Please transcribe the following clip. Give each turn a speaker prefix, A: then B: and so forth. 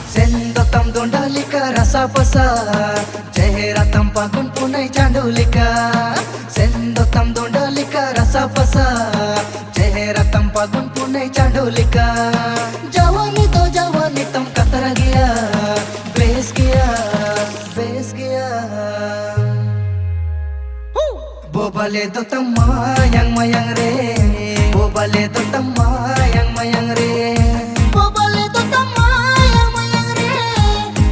A: Sendotam dondalika rasa pasa Cehera tampakun punai candulika Sendotam dondalika rasa pasa Cehera tampakun punai candulika Jawani to jawani tam katara gaya Bes gaya Bobale do tam mayang mayang re Bobale do tam